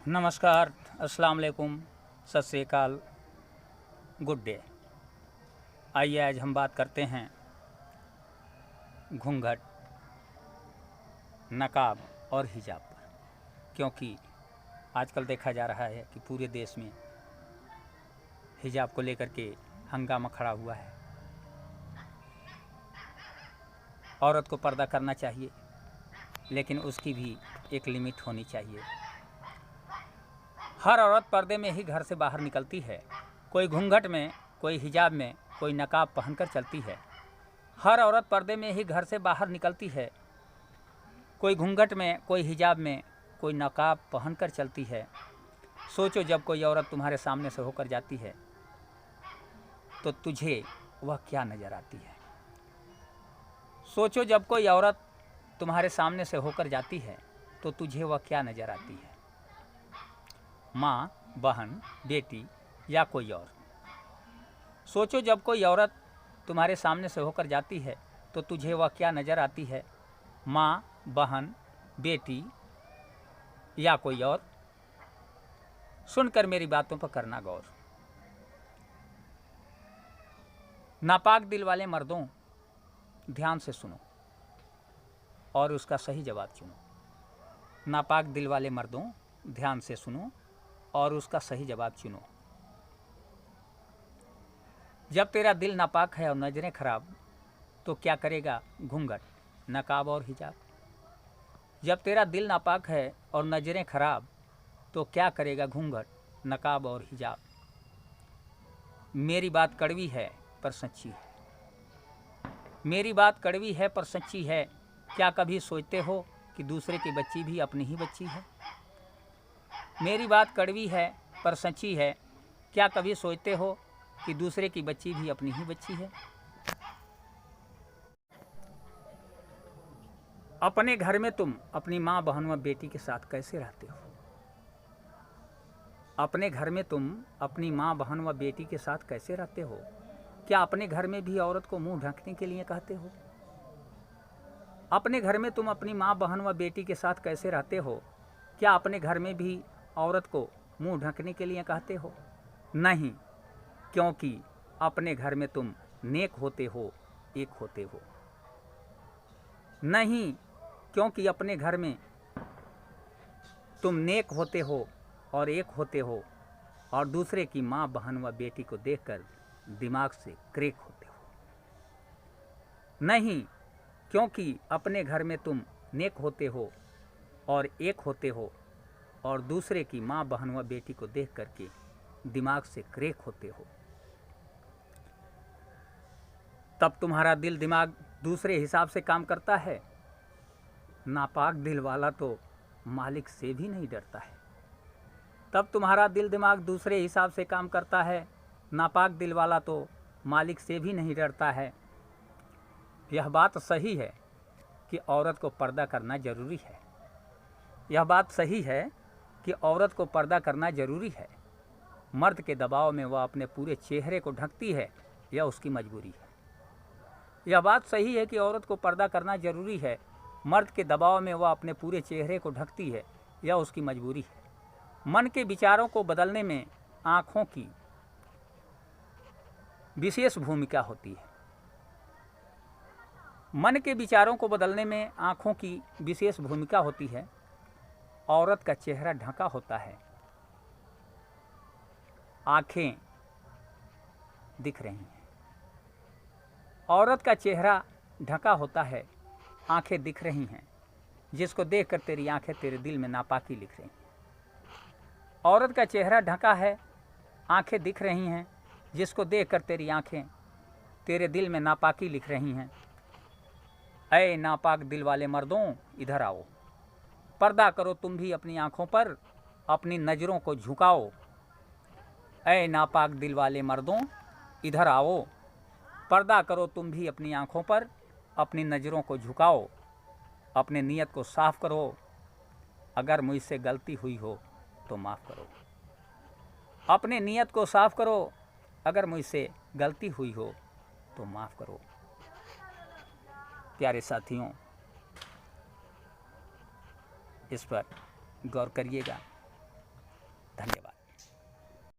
नमस्कार, अस्सलाम वालेकुम, सत श्री अकाल, गुड डे। आइए आज हम बात करते हैं घूंघट, नकाब और हिजाब पर, क्योंकि आजकल देखा जा रहा है कि पूरे देश में हिजाब को लेकर के हंगामा खड़ा हुआ है। औरत को पर्दा करना चाहिए, लेकिन उसकी भी एक लिमिट होनी चाहिए। हर औरत पर्दे में ही घर से बाहर निकलती है। कोई घूंघट में, कोई हिजाब में, कोई नकाब पहनकर चलती है। हर औरत पर्दे में ही घर से बाहर निकलती है। कोई घूंघट में, कोई हिजाब में, कोई नकाब पहनकर चलती है। सोचो, जब कोई औरत तुम्हारे सामने से होकर जाती है तो तुझे वह क्या नज़र आती है। सोचो, जब कोई औरत तुम्हारे सामने से होकर जाती है तो तुझे वह क्या नज़र आती है। माँ, बहन, बेटी या कोई और। सोचो, जब कोई औरत तुम्हारे सामने से होकर जाती है तो तुझे वह क्या नज़र आती है। माँ, बहन, बेटी या कोई और। सुनकर मेरी बातों पर करना गौर। नापाक दिल वाले मर्दों, ध्यान से सुनो और उसका सही जवाब चुनो। नापाक दिल वाले मर्दों, ध्यान से सुनो और उसका सही जवाब चुनो। जब तेरा दिल नापाक है और नज़रें खराब, तो क्या करेगा घूंघट, नकाब और हिजाब। जब तेरा दिल नापाक है और नज़रें खराब, तो क्या करेगा घूंघट, नकाब और हिजाब। मेरी बात कड़वी है पर सच्ची है। मेरी बात कड़वी है पर सच्ची है। क्या कभी सोचते हो कि दूसरे की बच्ची भी अपनी ही बच्ची है। मेरी बात कड़वी है पर सच्ची है। क्या कभी सोचते हो कि दूसरे की बच्ची भी अपनी ही बच्ची है। अपने घर में तुम अपनी माँ, बहन व बेटी के साथ कैसे रहते हो। अपने घर में तुम अपनी माँ, बहन व बेटी के साथ कैसे रहते हो। क्या अपने घर में भी औरत को मुंह ढकने के लिए कहते हो। अपने घर में तुम अपनी माँ, बहन व बेटी के साथ कैसे रहते हो। क्या अपने घर में भी औरत को मुंह ढकने के लिए कहते हो। नहीं, क्योंकि अपने घर में तुम नेक होते हो, एक होते हो। नहीं, क्योंकि अपने घर में तुम नेक होते हो और एक होते हो और दूसरे की माँ, बहन व बेटी को देखकर दिमाग से क्रैक होते हो। नहीं, क्योंकि अपने घर में तुम नेक होते हो और एक होते हो और दूसरे की माँ, बहन व बेटी को देख करके दिमाग से क्रैक होते हो। तब तुम्हारा दिल दिमाग दूसरे हिसाब से काम करता है। नापाक दिल वाला तो मालिक से भी नहीं डरता है। तब तुम्हारा दिल दिमाग दूसरे हिसाब से काम करता है। नापाक दिल वाला तो मालिक से भी नहीं डरता है। यह बात सही है कि औरत को पर्दा करना ज़रूरी है। यह बात सही है कि औरत को पर्दा करना ज़रूरी है। मर्द के दबाव में वह अपने पूरे चेहरे को ढकती है, यह उसकी मजबूरी है। यह बात सही है कि औरत को पर्दा करना ज़रूरी है। मर्द के दबाव में वह अपने पूरे चेहरे को ढकती है, यह उसकी मजबूरी है। मन के विचारों को बदलने में आँखों की विशेष भूमिका होती है। मन के विचारों को बदलने में आँखों की विशेष भूमिका होती है। औरत का चेहरा ढका होता है, आँखें दिख रही हैं। औरत का चेहरा ढका होता है, आँखें दिख रही हैं। जिसको देखकर तेरी आँखें तेरे दिल में नापाकी लिख रही हैं। औरत का चेहरा ढका है, आँखें दिख रही हैं। जिसको देखकर तेरी आँखें तेरे दिल में नापाकी लिख रही हैं। ऐ नापाक दिल वाले मर्दों, इधर आओ। पर्दा करो तुम भी अपनी आँखों पर, अपनी नज़रों को झुकाओ। ऐ नापाक दिल वाले मर्दों, इधर आओ। पर्दा करो तुम भी अपनी आँखों पर, अपनी नज़रों को झुकाओ। अपने नीयत को साफ करो। अगर मुझसे गलती हुई हो तो माफ़ करो। अपने नीयत को साफ करो। अगर मुझसे गलती हुई हो तो माफ़ करो। प्यारे साथियों, इस पर गौर करिएगा।